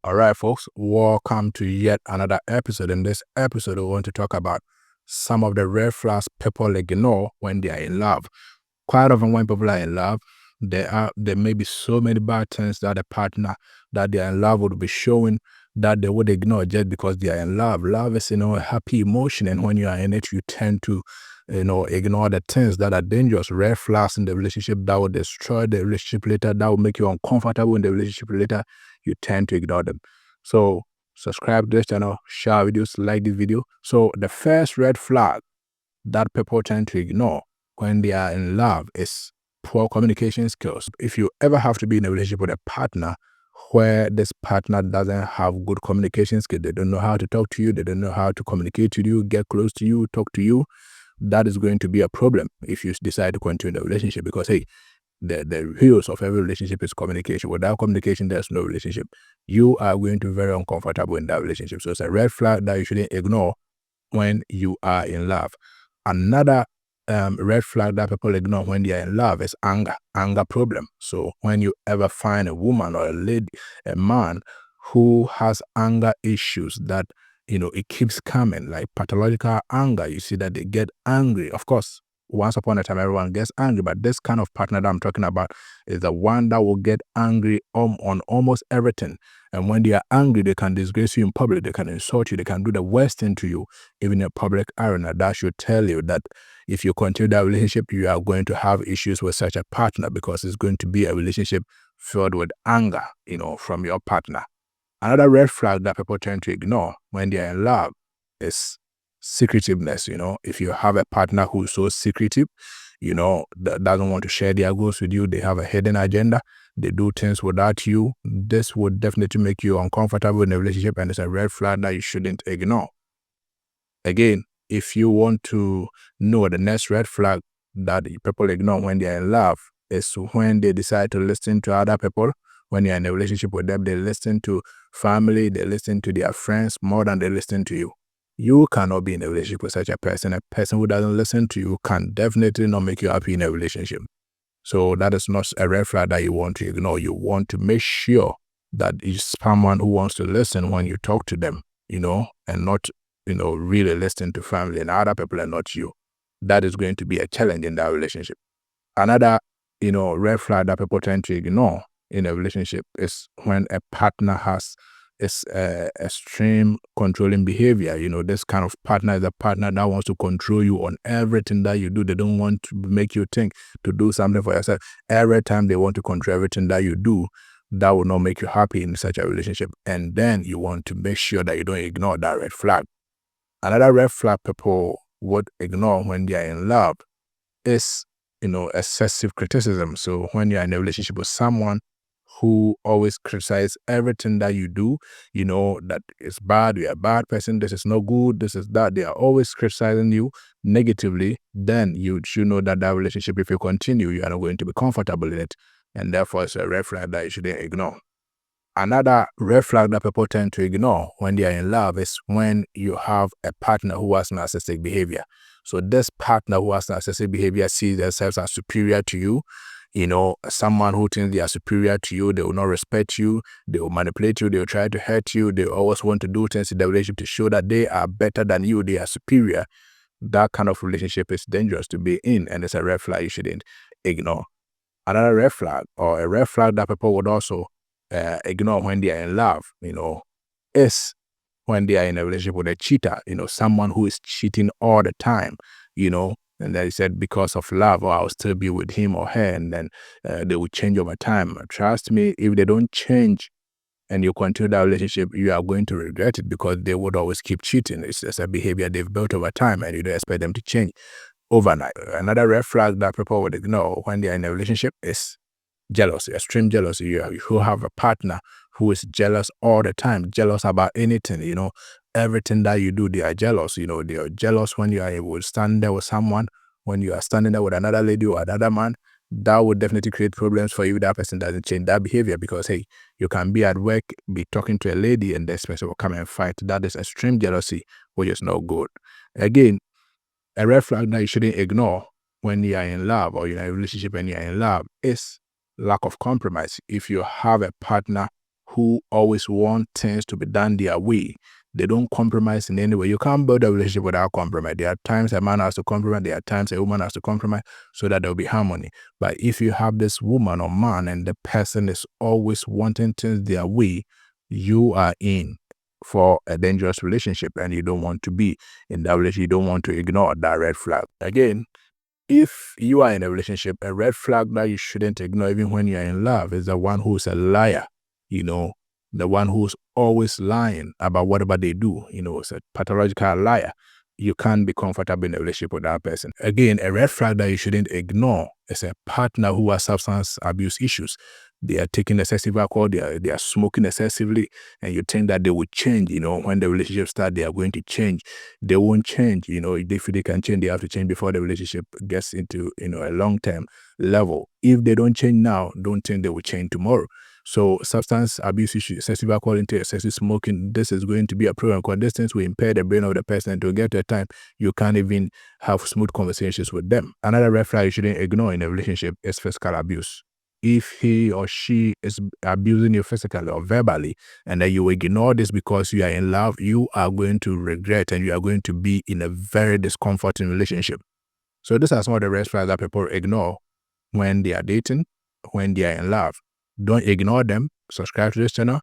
All right, folks, welcome to yet another episode. In this episode, we want to talk about some of the red flags people ignore when they are in love. Quite often, when people are in love, there may be so many bad things that the partner that they are in love would be showing that they would ignore just because they are in love. Love is, a happy emotion, and when you are in it, you tend to, ignore the things that are dangerous, red flags in the relationship that will destroy the relationship later, that will make you uncomfortable in the relationship later. You tend to ignore them. So subscribe to this channel, share videos, like this video. So the first red flag that people tend to ignore when they are in love is poor communication skills. If you ever have to be in a relationship with a partner where this partner doesn't have good communication skills, they don't know how to talk to you, they don't know how to communicate with you, get close to you, talk to you, that is going to be a problem if you decide to continue the relationship, because hey, the heels of every relationship is communication. Without communication, there's no relationship. You are going to be very uncomfortable in that relationship. So it's a red flag that you shouldn't ignore when you are in love. Another red flag that people ignore when they are in love is anger problem. So when you ever find a woman or a lady, a man who has anger issues that, it keeps coming, like pathological anger, you see that they get angry. Of course, once upon a time, everyone gets angry, but this kind of partner that I'm talking about is the one that will get angry on almost everything. And when they are angry, they can disgrace you in public, they can insult you, they can do the worst thing to you, even in a public arena. That should tell you that if you continue that relationship, you are going to have issues with such a partner, because it's going to be a relationship filled with anger, from your partner. Another red flag that people tend to ignore when they are in love is secretiveness. If you have a partner who is so secretive, that doesn't want to share their goals with you, they have a hidden agenda, they do things without you, this would definitely make you uncomfortable in a relationship, and it's a red flag that you shouldn't ignore. Again, if you want to know the next red flag that people ignore when they are in love, is when they decide to listen to other people. When you're in a relationship with them, they listen to family, they listen to their friends more than they listen to you. You cannot be in a relationship with such a person. A person who doesn't listen to you can definitely not make you happy in a relationship. So that is not a red flag that you want to ignore. You want to make sure that it's someone who wants to listen when you talk to them, and not, really listen to family and other people and not you. That is going to be a challenge in that relationship. Another, red flag that people tend to ignore in a relationship is when a partner has extreme controlling behavior. This kind of partner is a partner that wants to control you on everything that you do. They don't want to make you think to do something for yourself. Every time they want to control everything that you do, that will not make you happy in such a relationship. And then you want to make sure that you don't ignore that red flag. Another red flag people would ignore when they are in love is, excessive criticism. So when you're in a relationship with someone who always criticizes everything that you do, that it's bad, you're a bad person, this is no good, this is that, they are always criticizing you negatively, then you should know that that relationship, if you continue, you are not going to be comfortable in it. And therefore, it's a red flag that you shouldn't ignore. Another red flag that people tend to ignore when they are in love is when you have a partner who has narcissistic behavior. So this partner who has narcissistic behavior sees themselves as superior to you. Someone who thinks they are superior to you, they will not respect you, they will manipulate you, they will try to hurt you, they always want to do things in the relationship to show that they are better than you, they are superior. That kind of relationship is dangerous to be in, and it's a red flag you shouldn't ignore. Another red flag, or a red flag that people would also ignore when they are in love, is when they are in a relationship with a cheater, someone who is cheating all the time, and they said because of love, or I'll still be with him or her, and then they will change over time. Trust me, if they don't change and you continue that relationship, you are going to regret it, because they would always keep cheating. It's just a behavior they've built over time, and you don't expect them to change overnight. Another red flag that people would ignore when they are in a relationship is jealousy, extreme jealousy. You have a partner who is jealous all the time, jealous about anything, everything that you do, they are jealous. They are jealous when you are able to stand there with someone, when you are standing there with another lady or another man. That would definitely create problems for you if that person doesn't change that behavior, because hey, you can be at work, be talking to a lady, and this person will come and fight. That is extreme jealousy, which is not good. Again, a red flag that you shouldn't ignore when you are in love, or you're in a relationship and you're in love, is lack of compromise. If you have a partner who always want things to be done their way. They don't compromise in any way. You can't build a relationship without compromise. There are times a man has to compromise. There are times a woman has to compromise so that there will be harmony. But if you have this woman or man and the person is always wanting things their way, you are in for a dangerous relationship and you don't want to be in that relationship. You don't want to ignore that red flag. Again, if you are in a relationship, a red flag that you shouldn't ignore even when you're in love is the one who's a liar, the one who's always lying about whatever they do, it's a pathological liar. You can't be comfortable in a relationship with that person. Again, a red flag that you shouldn't ignore is a partner who has substance abuse issues. They are taking excessive alcohol, they are smoking excessively, and you think that they will change, when the relationship starts, they are going to change. They won't change, if they can change, they have to change before the relationship gets into, a long-term level. If they don't change now, don't think they will change tomorrow. So substance abuse issues, excessive alcohol intake, excessive smoking, this is going to be a problem because these things will impair the brain of the person, and to get to a time you can't even have smooth conversations with them. Another red flag you shouldn't ignore in a relationship is physical abuse. If he or she is abusing you physically or verbally, and then you ignore this because you are in love, you are going to regret and you are going to be in a very discomforting relationship. So these are some of the red flags that people ignore when they are dating, when they are in love. Don't ignore them. Subscribe to this channel.